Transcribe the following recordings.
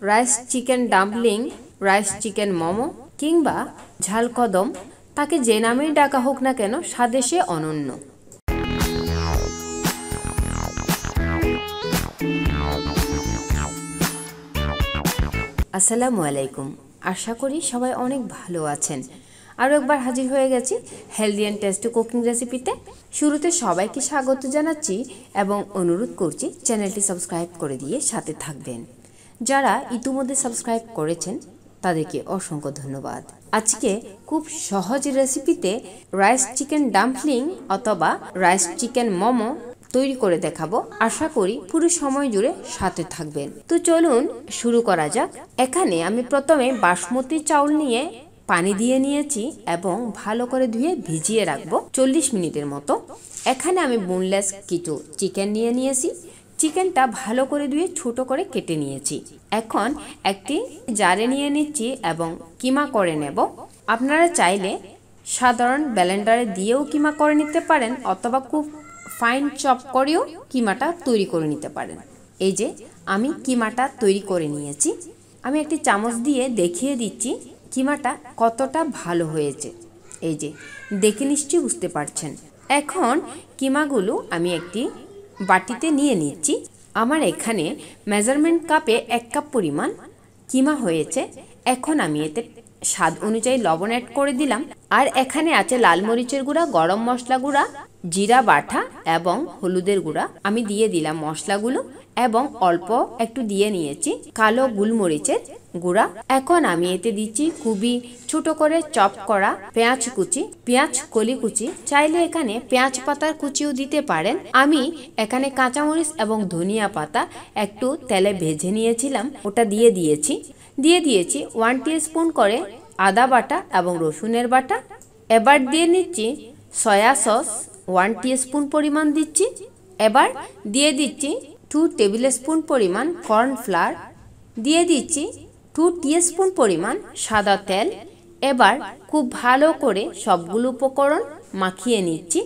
Rice chicken dumpling, rice chicken momo কিংবা ঝাল কদম, তাকে যে নামেই ডাকা হোক না কেন স্বাদে সে অনন্য। আসসালামু আলাইকুম, আশা করি সবাই অনেক ভালো আছেন। আরও একবার হাজির হয়ে গেছি হেলদি অ্যান্ড টেস্টি কুকিং রেসিপিতে। শুরুতে সবাইকে স্বাগত জানাচ্ছি এবং অনুরোধ করছি চ্যানেলটি সাবস্ক্রাইব করে দিয়ে সাথে থাকবেন। যারা ইতিমধ্যে সাবস্ক্রাইব করেছেন তাদেরকে অসংখ্য ধন্যবাদ। আজকে খুব সহজ রেসিপিতে রাইস চিকেন ডাম্পলিং অথবা রাইস চিকেন মোমো তৈরি করে দেখাবো। আশা করি পুরো সময় জুড়ে সাথে থাকবেন। তো চলুন শুরু করা যাক। এখানে আমি প্রথমে বাসমতি চাউল নিয়ে পানি দিয়ে নিয়েছি এবং ভালো করে ধুয়ে ভিজিয়ে রাখবো 40 মিনিটের মতো। এখানে আমি বোনলেস কিছু চিকেন নিয়ে নিয়েছি। চিকেনটা ভালো করে ধুয়ে ছোট করে কেটে নিয়েছি। এখন একটি জারে নিয়ে নিচ্ছি এবং কিমা করে নেব। আপনারা চাইলে সাধারণ ব্লেন্ডারে দিয়েও কিমা করে নিতে পারেন অথবা খুব ফাইন চপ করেও কিমাটা তৈরি করে নিতে পারেন। এই যে আমি কিমাটা তৈরি করে নিয়েছি। আমি একটি চামচ দিয়ে দেখিয়ে দিচ্ছি কিমাটা কতটা ভালো হয়েছে। এই যে দেখে নিশ্চয়ই বুঝতে পারছেন। এখন কিমাগুলো আমি একটি বাটিতে নিয়ে নিচ্ছি। আমার এখানে মেজারমেন্ট কাপে 1 কাপ পরিমাণ কিমা হয়েছে। এখন আমি এতে স্বাদ অনুযায়ী লবণ অ্যাড করে দিলাম। আর এখানে আছে লাল মরিচের গুঁড়া, গরম মশলা গুঁড়া, জিরা বাটা এবং হলুদের গুঁড়া। আমি দিয়ে দিলাম মশলাগুলো এবং অল্প একটু দিয়ে নিয়েছি কালো গোলমরিচের গুঁড়া। এখন আমি এতে দিচ্ছি খুবই ছোট করে চপ করা পেঁয়াজ কুচি, পেঁয়াজ কলি কুচি। চাইলে এখানে পেঁয়াজ পাতার কুচিও দিতে পারেন। আমি এখানে কাঁচামরিচ এবং ধনিয়া পাতা একটু তেলে ভেজে নিয়েছিলাম, ওটা দিয়ে দিয়েছি। 1 টিস্পুন করে আদা বাটা এবং রসুনের বাটা। এবার দিয়ে নিচ্ছি সয়া সস 1 টিস্পুন পরিমাণ দিচ্ছি। এবার দিয়ে দিচ্ছি 2 টেবিল স্পুন পরিমাণ কর্নফ্লাওয়ার। দিয়ে দিচ্ছি 2 টিস্পুন পরিমাণ সাদা তেল। এবার খুব ভালো করে সবগুলো উপকরণ মাখিয়ে নিচ্ছি।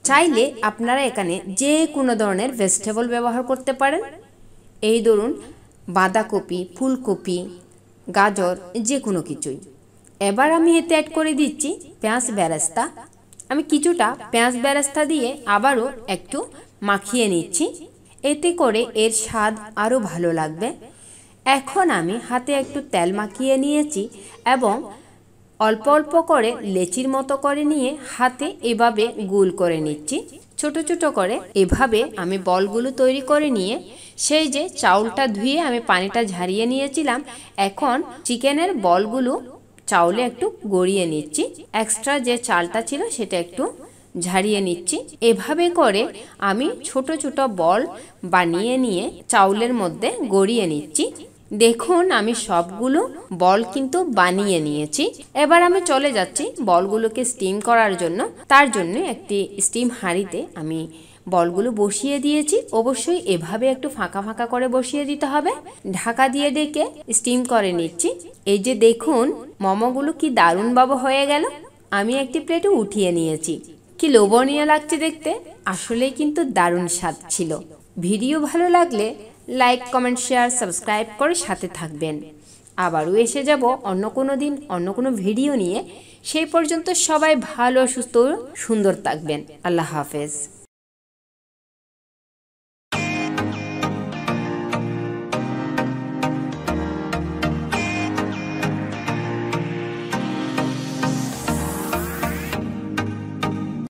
চাইলে আপনারা এখানে যে কোনো ধরনের ভেজিটেবল ব্যবহার করতে পারেন। এই ধরুন বাঁধাকপি, ফুলকপি, গাজর, যে কোনো কিছুই। এবার আমি এতে অ্যাড করে দিচ্ছি পেঁয়াজ বেরেস্তা। আমি কিছুটা পেঁয়াজ বেরেস্তা দিয়ে আবারও একটু মাখিয়ে নিচ্ছি। এতে করে এর স্বাদ আরও ভালো লাগবে। এখন আমি হাতে একটু তেল মাখিয়ে নিয়েছি এবং অল্প অল্প করে লেচির মতো করে নিয়ে হাতে এভাবে গোল করে নিচ্ছি। ছোট ছোট করে এভাবে আমি বলগুলো তৈরি করে নিয়ে সেই যে চাউলটা ধুয়ে আমি পানিটা ঝারিয়ে নিয়েছিলাম, এখন চিকেনের বলগুলো চাউলে একটু গড়িয়ে নিচ্ছি। এক্সট্রা যে চালটা ছিল সেটা একটু ঝারিয়ে নিচ্ছি। এভাবে করে আমি ছোট ছোট বল বানিয়ে নিয়ে চাউলের মধ্যে গড়িয়ে নিচ্ছি। দেখুন আমি সবগুলো বল কিন্তু বানিয়ে নিয়েছি। এবার আমি চলে যাচ্ছি বলগুলোকে স্টিম করার জন্য। তার জন্য একটি স্টিম হাঁড়িতে আমি বলগুলো বসিয়ে দিয়েছি। অবশ্যই এভাবে একটু ফাঁকা ফাঁকা করে বসিয়ে দিতে হবে। ঢাকা দিয়ে ডেকে স্টিম করে নিচ্ছি। এই যে দেখুন মোমোগুলো কি দারুণভাবে হয়ে গেল। আমি একটি প্লেটে উঠিয়ে নিয়েছি। কি লোভনীয় লাগছে দেখতে, আসলেই কিন্তু দারুণ স্বাদ ছিল। ভিডিও ভালো লাগলে লাইক, কমেন্ট, শেয়ার, সাবস্ক্রাইব করে সাথে থাকবেন। আবারও এসে যাব অন্য কোনো দিন অন্য কোনো ভিডিও নিয়ে। সেই পর্যন্ত সবাই ভালো, সুস্থ, সুন্দর থাকবেন। আল্লাহ হাফেজ।